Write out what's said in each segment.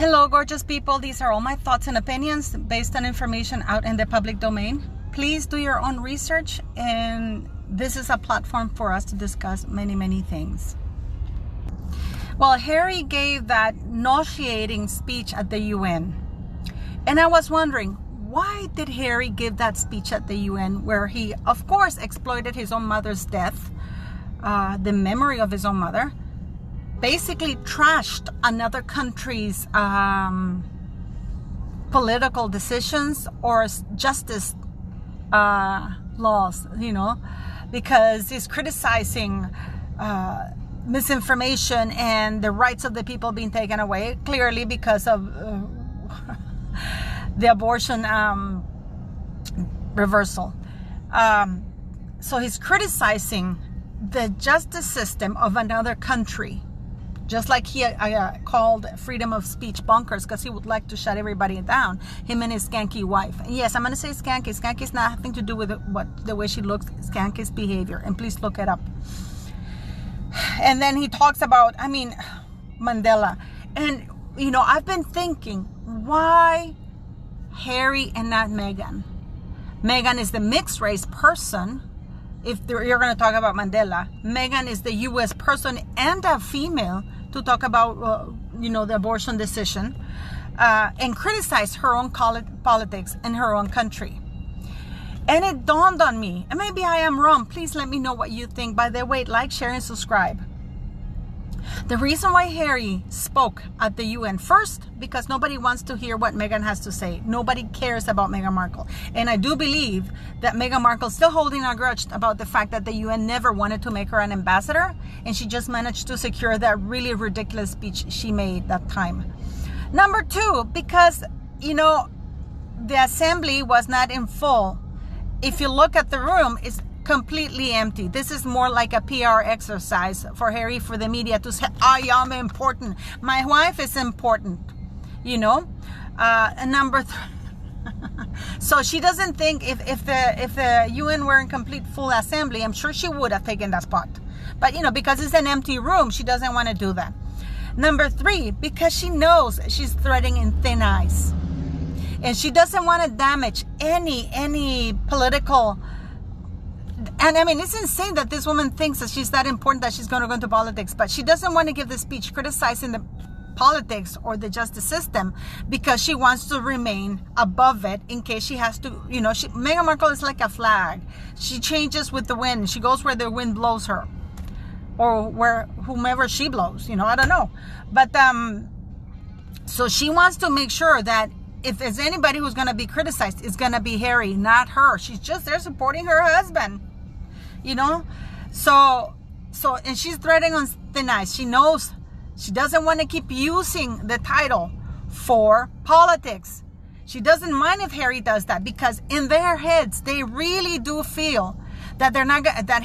Hello, gorgeous people. These are all my thoughts and opinions based on information out in the public domain. Please do your own research, and this is a platform for us to discuss many things. Well, Harry gave that nauseating speech at the UN. And I was wondering, why did Harry give that speech at the UN where he, of course, exploited his own mother's death, the memory of his own mother, basically trashed another country's political decisions or justice laws, because he's criticizing misinformation and the rights of the people being taken away, clearly because of the abortion reversal. So he's criticizing the justice system of another country, just like he called freedom of speech bonkers because he would like to shut everybody down, him and his skanky wife. And yes, I'm going to say skanky. Skanky is nothing to do with the way she looks. Skanky's behavior. And please look it up. And then he talks about, Mandela. And, I've been thinking, why Harry and not Meghan? Meghan is the mixed race person. If you're going to talk about Mandela, Meghan is the U.S. person and a female to talk about, the abortion decision and criticize her own politics in her own country. And it dawned on me, and maybe I am wrong. Please let me know what you think. By the way, like, share, and subscribe. The reason why Harry spoke at the UN, first, because nobody wants to hear what Meghan has to say. Nobody cares about Meghan Markle. And I do believe that Meghan Markle is still holding a grudge about the fact that the UN never wanted to make her an ambassador. And she just managed to secure that really ridiculous speech she made that time. Number two, because, the assembly was not in full. If you look at the room, it's completely empty. This is more like a PR exercise for Harry, for the media to say, I am important. My wife is important, And number three, so she doesn't think if the UN were in complete full assembly, I'm sure she would have taken that spot. But, because it's an empty room, she doesn't want to do that. Number three, because she knows she's threading in thin ice. And she doesn't want to damage any political. And it's insane that this woman thinks that she's that important that she's going to go into politics. But she doesn't want to give the speech criticizing the politics or the justice system because she wants to remain above it in case she has to, Meghan Markle is like a flag. She changes with the wind. She goes where the wind blows her. Or where whomever she blows, I don't know. But so she wants to make sure that if there's anybody who's going to be criticized, it's going to be Harry, not her. She's just there supporting her husband, So, and she's threading on thin ice. She knows she doesn't want to keep using the title for politics. She doesn't mind if Harry does that because in their heads, they really do feel that they're not, that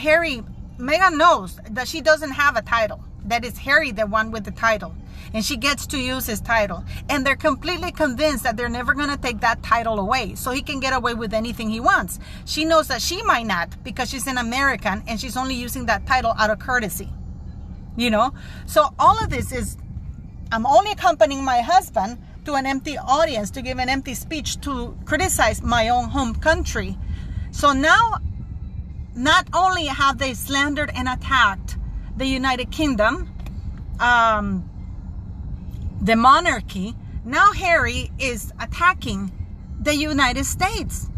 Meghan knows that she doesn't have a title. That is Harry, the one with the title. And she gets to use his title. And they're completely convinced that they're never going to take that title away. So he can get away with anything he wants. She knows that she might not because she's an American and she's only using that title out of courtesy. So all of this is, I'm only accompanying my husband to an empty audience to give an empty speech to criticize my own home country. So now, not only have they slandered and attacked the United Kingdom, the monarchy, now Harry is attacking the United States.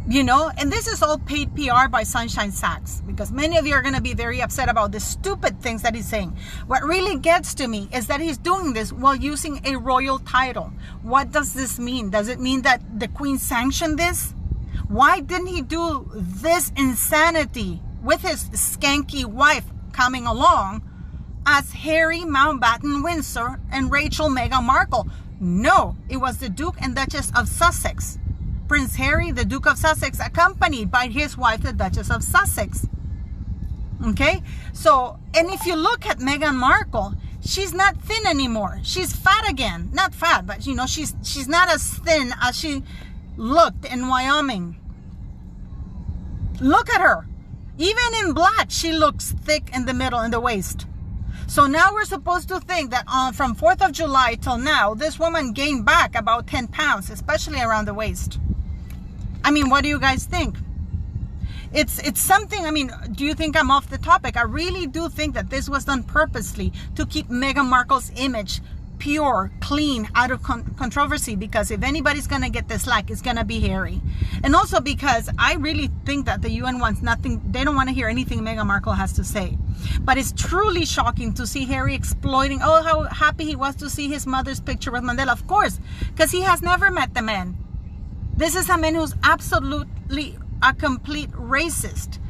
And this is all paid PR by Sunshine Sachs, because many of you are going to be very upset about the stupid things that he's saying. What really gets to me is that he's doing this while using a royal title. What does this mean? Does it mean that the Queen sanctioned this? Why didn't he do this insanity with his skanky wife coming along as Harry Mountbatten Windsor and Rachel Meghan Markle? No, it was the Duke and Duchess of Sussex. Prince Harry, the Duke of Sussex, accompanied by his wife, the Duchess of Sussex. Okay? So, and if you look at Meghan Markle, she's not thin anymore. She's fat again. Not fat, but she's not as thin as she looked in Wyoming. Look at her. Even in black, she looks thick in the middle and the waist. So now we're supposed to think that from 4th of July till now, this woman gained back about 10 pounds, especially around the waist. I mean, what do you guys think? It's something, I mean, do you think I'm off the topic? I really do think that this was done purposely to keep Meghan Markle's image pure, clean, out of controversy, because if anybody's going to get the slack, it's going to be Harry. And also because I really think that the UN wants nothing, they don't want to hear anything Meghan Markle has to say. But it's truly shocking to see Harry exploiting, oh, how happy he was to see his mother's picture with Mandela. Of course, because he has never met the man. This is a man who's absolutely a complete racist.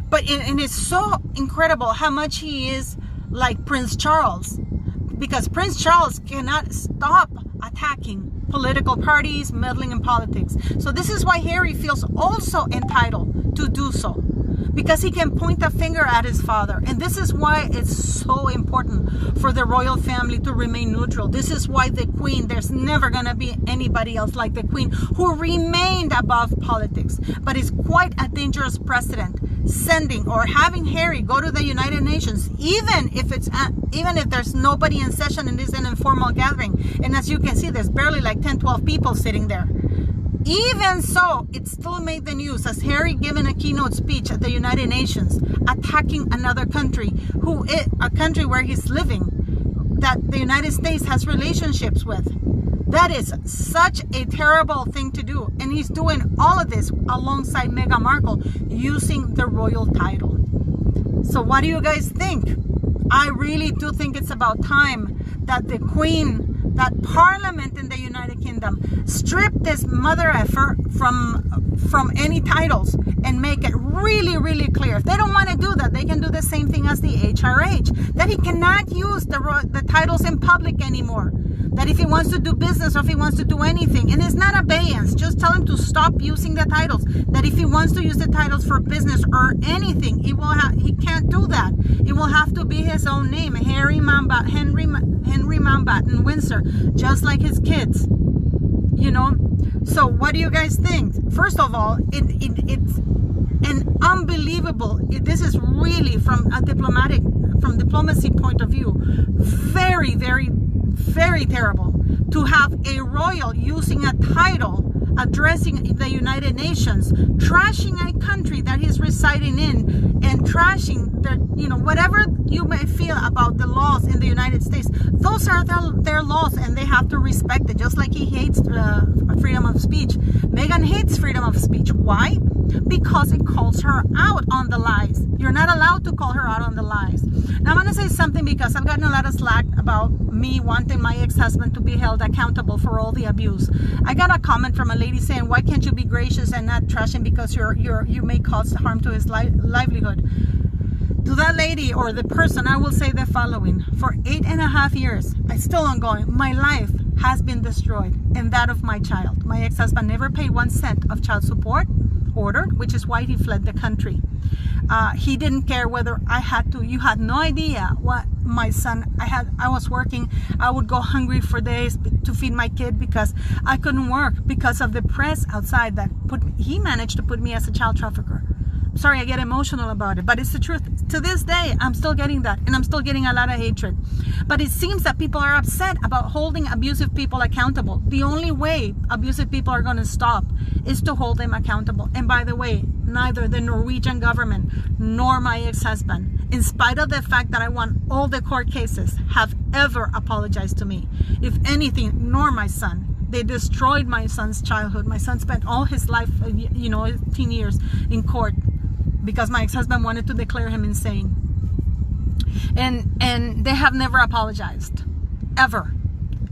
But and it's so incredible how much he is like Prince Charles. Because Prince Charles cannot stop attacking political parties, meddling in politics. So this is why Harry feels also entitled to do so. Because he can point a finger at his father. And this is why it's so important for the royal family to remain neutral. This is why the Queen, there's never going to be anybody else like the Queen who remained above politics. But it's quite a dangerous precedent, sending or having Harry go to the United Nations, even if there's nobody in session and it's an informal gathering. And as you can see, there's barely like 10, 12 people sitting there. Even so, it still made the news as Harry giving a keynote speech at the United Nations, attacking another country, a country where he's living, that the United States has relationships with. That is such a terrible thing to do. And he's doing all of this alongside Meghan Markle, using the royal title. So what do you guys think? I really do think it's about time that the Queen, that Parliament in the United Kingdom, strip this mother effer from any titles and make it really, really clear. If they don't want to do that, they can do the same thing as the HRH, that he cannot use the titles in public anymore. That if he wants to do business or if he wants to do anything, and it's not abeyance, just tell him to stop using the titles. That if he wants to use the titles for business or anything, he can't do that. It will have to be his own name, Henry Mountbatten Windsor, just like his kids. You know. So what do you guys think? First of all, it's an unbelievable. This is really from diplomacy point of view, very, very, very terrible to have a royal using a title addressing the United Nations, trashing a country that he's residing in, and trashing whatever you may feel about the laws in the United States. Those are their laws, and they have to respect it. Just like he hates freedom of speech, Meghan hates freedom of speech. Why? Because it calls her out on the lies. You're not allowed to call her out on the lies. Now I'm going to say something, because I've gotten a lot of slack about me wanting my ex-husband to be held accountable for all the abuse. I got a comment from a lady saying, why can't you be gracious and not trash him because you may cause harm to his livelihood? To that lady or the person, I will say the following. For 8.5 years, it's still ongoing, my life has been destroyed, and that of my child. My ex-husband never paid 1 cent of child support ordered, which is why he fled the country. He didn't care whether I had to. You had no idea what my son, I was working. I would go hungry for days to feed my kid because I couldn't work because of the press outside that he managed to put me as a child trafficker. Sorry, I get emotional about it, but it's the truth. To this day, I'm still getting that, and I'm still getting a lot of hatred. But it seems that people are upset about holding abusive people accountable. The only way abusive people are going to stop is to hold them accountable. And by the way, neither the Norwegian government nor my ex-husband, in spite of the fact that I won all the court cases, have ever apologized to me. If anything, nor my son. They destroyed my son's childhood. My son spent all his life, 18 years in court, because my ex-husband wanted to declare him insane. And they have never apologized, ever.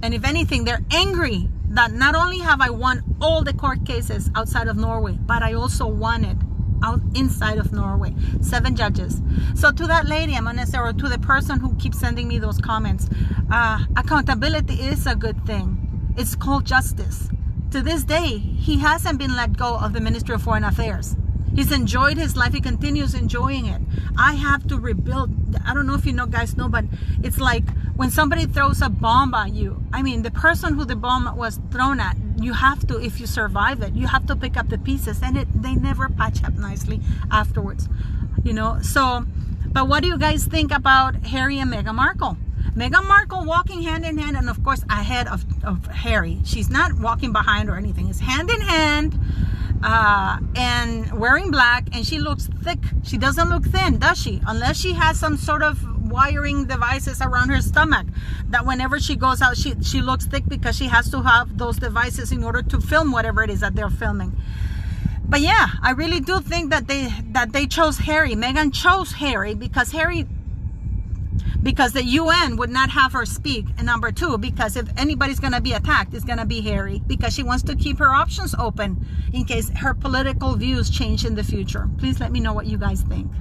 And if anything, they're angry that not only have I won all the court cases outside of Norway, but I also won it out inside of Norway. 7 judges. So to that lady, I'm gonna say, or to the person who keeps sending me those comments, accountability is a good thing. It's called justice. To this day, he hasn't been let go of the Ministry of Foreign Affairs. He's enjoyed his life. He continues enjoying it. I have to rebuild. I don't know if you guys know, but it's like when somebody throws a bomb at you. I mean, the person who the bomb was thrown at, you have to, if you survive it, you have to pick up the pieces, and they never patch up nicely afterwards. So But what do you guys think about Harry and Meghan Markle? Meghan Markle walking hand in hand, and of course ahead of Harry. She's not walking behind or anything. It's hand in hand, and wearing black, and she looks thick. She doesn't look thin, does she? Unless she has some sort of wiring devices around her stomach that whenever she goes out, she looks thick because she has to have those devices in order to film whatever it is that they're filming. But yeah, I really do think that they chose Harry. Meghan chose Harry because the UN would not have her speak. And number two, because if anybody's going to be attacked, it's going to be Harry, because she wants to keep her options open in case her political views change in the future. Please let me know what you guys think.